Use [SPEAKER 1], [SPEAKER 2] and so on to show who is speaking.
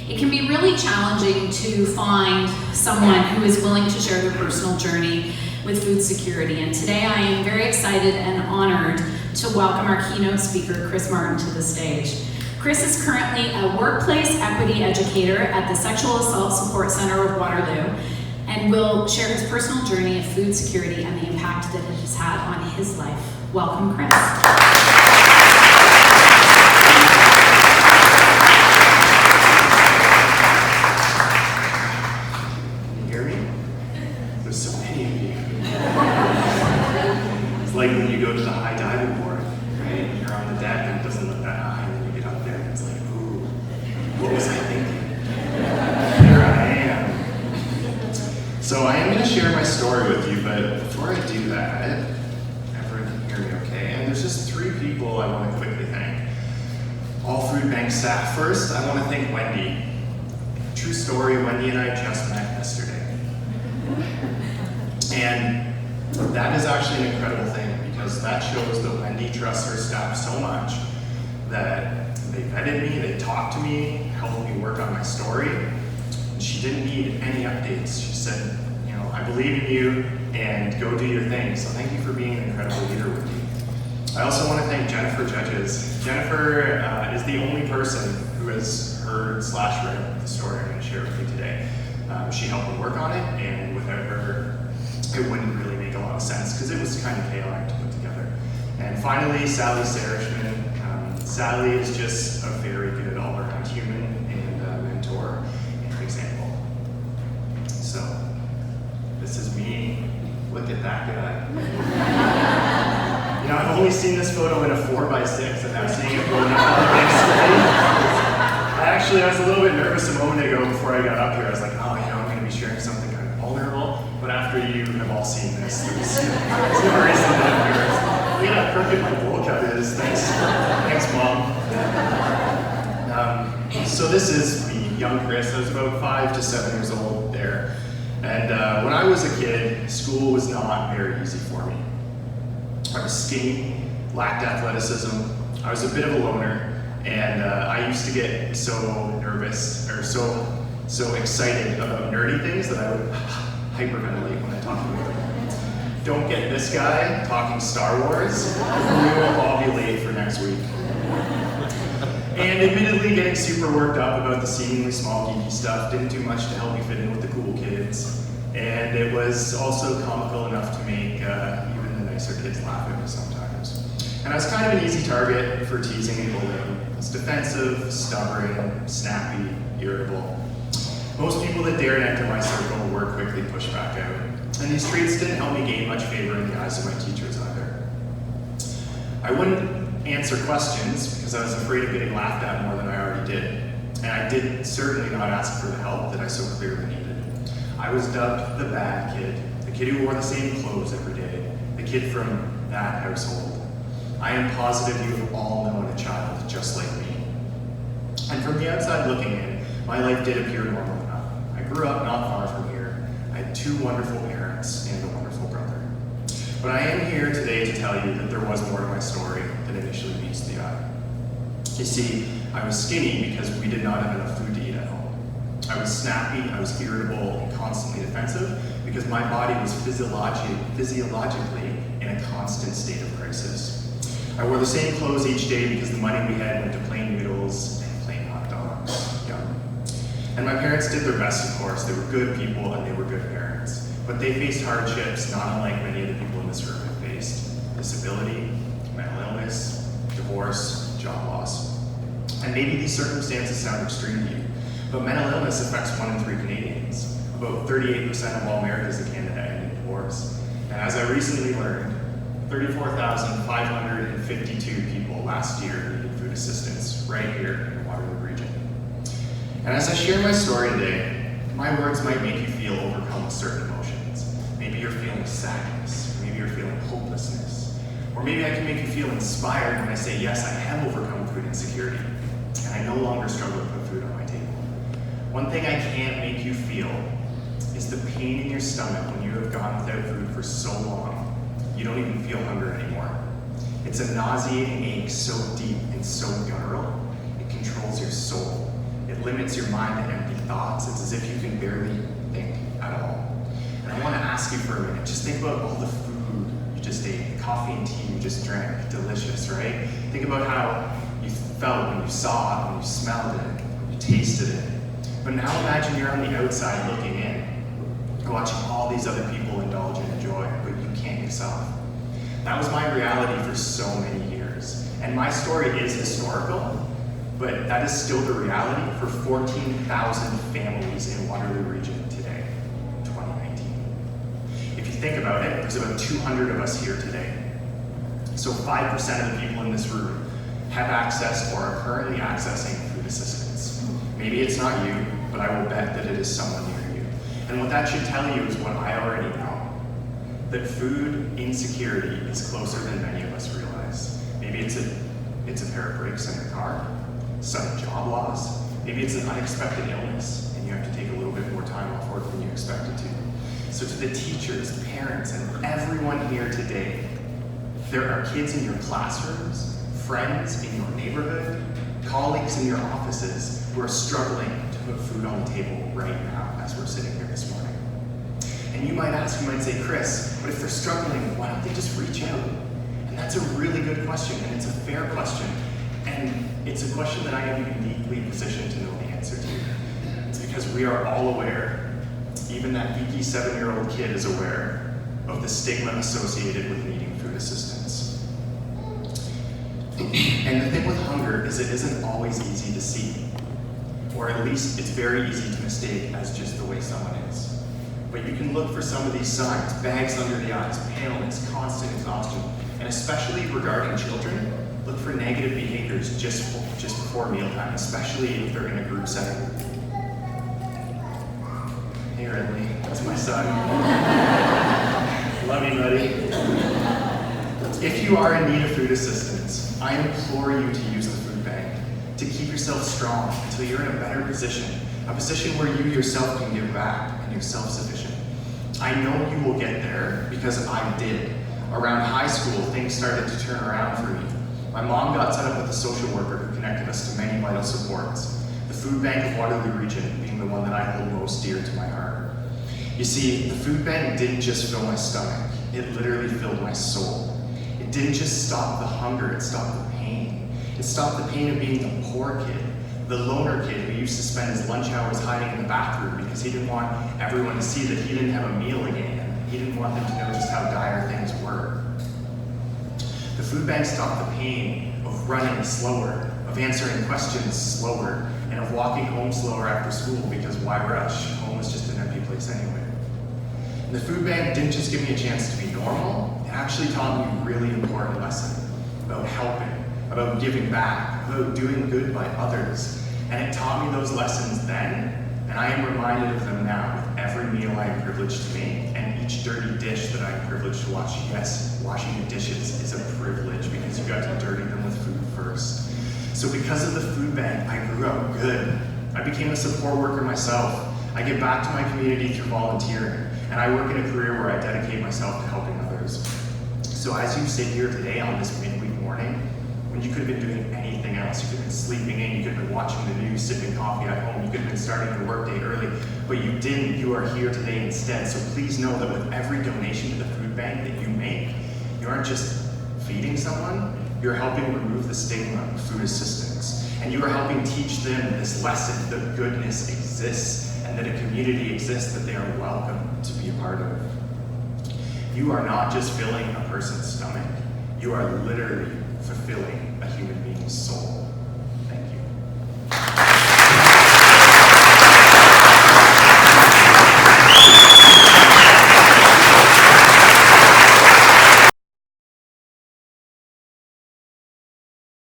[SPEAKER 1] It can be really challenging to find someone who is willing to share their personal journey with food security. And today I am very excited and honored to welcome our keynote speaker, Chris Martin, to the stage. Chris is currently a workplace equity educator at the Sexual Assault Support Center of Waterloo and will share his personal journey of food security and the impact that it has had on his life. Welcome, Chris.
[SPEAKER 2] Like when you go to the high diving board, right? You're on the deck and it doesn't look that high, and then you get up there and it's like, ooh, what was I thinking? Here I am. So I am going to share my story with you, but before I do that, everyone can hear me okay? And there's just three people I want to quickly thank. All food bank staff. First, I want to thank Wendy. True story, Wendy and I just met yesterday. And that is actually an incredible thing, because that shows that Wendy trusts her staff so much that they vetted me, they talked to me, helped me work on my story, and she didn't need any updates. She said, you know, I believe in you and go do your thing. So thank you for being an incredible leader with me. I also want to thank Jennifer Judges. Jennifer is the only person who has heard/read the story I'm going to share with you today. She helped me work on it, and without her, it wouldn't really make a lot of sense because it was kind of chaotic to put together. And finally, Sally Sarishman. Sally is just a very good all-around human and mentor and example. So, this is me. Look at that guy. You know, I've only seen this photo in a 4x6, and I'm seeing it blown up on the big screen. I was a little bit nervous a moment ago before I got up here. I was like, oh, you know, I'm going to be sharing something kind of vulnerable. But after you have all seen this, there's no reason to embarrass. Look at how crooked my bowl cut is. Thanks, Mom. So this is me, young Chris. I was about 5 to 7 years old there. And when I was a kid, school was not very easy for me. I was skinny, lacked athleticism. I was a bit of a loner. And I used to get so nervous, or so excited about nerdy things that I would hyperventilate when I talk about them. Don't get this guy talking Star Wars. We will all be late for next week. And admittedly, getting super worked up about the seemingly small geeky stuff didn't do much to help me fit in with the cool kids. And it was also comical enough to make even the nicer kids laugh at me sometimes. And I was kind of an easy target for teasing and bullying. I was defensive, stubborn, snappy, irritable. Most people that dared enter my circle were quickly pushed back out. And these traits didn't help me gain much favor in the eyes of my teachers either. I wouldn't answer questions because I was afraid of getting laughed at more than I already did. And I did certainly not ask for the help that I so clearly needed. I was dubbed the bad kid, the kid who wore the same clothes every day, the kid from that household. I am positive you have all known a child just like me. And from the outside looking in, my life did appear normal enough. I grew up not far from here. I had 2 wonderful parents and a wonderful brother. But I am here today to tell you that there was more to my story than initially meets the eye. You see, I was skinny because we did not have enough food to eat at home. I was snappy, I was irritable, and constantly defensive because my body was physiologically in a constant state of crisis. I wore the same clothes each day because the money we had went to plain noodles and plain hot dogs. Yum. And my parents did their best, of course. They were good people and they were good parents. But they faced hardships not unlike many of the people in this room have faced. Disability, mental illness, divorce, job loss. And maybe these circumstances sound extreme to you, but mental illness affects 1 in 3 Canadians. About 38% of all marriages in Canada end in divorce. And as I recently learned, 34,552 people last year needed food assistance right here in the Waterloo region. And as I share my story today, my words might make you feel overcome with certain emotions. Maybe you're feeling sadness, maybe you're feeling hopelessness, or maybe I can make you feel inspired when I say, yes, I have overcome food insecurity, and I no longer struggle to put food on my table. One thing I can't make you feel is the pain in your stomach when you have gone without food for so long you don't even feel hunger anymore. It's a nauseating ache so deep and so guttural, it controls your soul. It limits your mind to empty thoughts. It's as if you can barely think at all. And I want to ask you for a minute, just think about all the food you just ate, the coffee and tea you just drank, delicious, right? Think about how you felt when you saw it, when you smelled it, when you tasted it. But now imagine you're on the outside looking in, watching all these other people indulge in joy, but you can't yourself. That was my reality for so many years. And my story is historical, but that is still the reality for 14,000 families in Waterloo region today, 2019. If you think about it, there's about 200 of us here today. So 5% of the people in this room have access or are currently accessing food assistance. Maybe it's not you, but I will bet that it is someone near you. And what that should tell you is what I already know, that food insecurity is closer than many of us realize. Maybe it's a pair of brakes in your car, sudden job loss, maybe it's an unexpected illness and you have to take a little bit more time off work than you expected to. So to the teachers, parents, and everyone here today, there are kids in your classrooms, friends in your neighborhood, colleagues in your offices who are struggling to put food on the table right now as we're sitting here this morning. And you might ask, you might say, Chris, but if they're struggling, why don't they just reach out? And that's a really good question, and it's a fair question. And it's a question that I am uniquely positioned to know the answer to. It's because we are all aware, even that geeky 7-year-old kid is aware of the stigma associated with needing food assistance. And the thing with hunger is it isn't always easy to see, or at least it's very easy to mistake as just the way someone is. But you can look for some of these signs: bags under the eyes, paleness, constant exhaustion, and especially regarding children, look for negative behaviors just before mealtime, especially if they're in a group setting. Hey Ridley, that's my son. Love you, buddy. If you are in need of food assistance, I implore you to use the food bank, to keep yourself strong until you're in a better position, a position where you yourself can give back and you're self-sufficient. I know you will get there because I did. Around high school, things started to turn around for me. My mom got set up with a social worker who connected us to many vital supports. The Food Bank of Waterloo Region being the one that I hold most dear to my heart. You see, the food bank didn't just fill my stomach, it literally filled my soul. It didn't just stop the hunger, it stopped the pain. It stopped the pain of being the poor kid, the loner kid who used to spend his lunch hours hiding in the bathroom because he didn't want everyone to see that he didn't have a meal again. He didn't want them to know just how dire things were. The food bank stopped the pain of running slower, of answering questions slower, and of walking home slower after school because why rush? Home was just an empty place anyway. And the food bank didn't just give me a chance to be normal, it actually taught me a really important lesson about helping, about giving back, about doing good by others. And it taught me those lessons then, and I am reminded of them now with every meal I am privileged to make and each dirty dish that I am privileged to wash. Yes, washing the dishes is a privilege because you got to dirty them with food first. So because of the food bank, I grew up good. I became a support worker myself. I give back to my community through volunteering, and I work in a career where I dedicate myself to helping others. So as you sit here today on this midweek morning, when you could have been doing anything else, you could have been sleeping in, you could have been watching the news, sipping coffee at home, you could have been starting your workday early, but you didn't. You are here today instead. So please know that with every donation to the food bank that you make, you aren't just feeding someone, you're helping remove the stigma of food assistance. And you are helping teach them this lesson that goodness exists and that a community exists that they are welcome to be a part of. You are not just filling a person's stomach, you are literally fulfilling a human being's soul.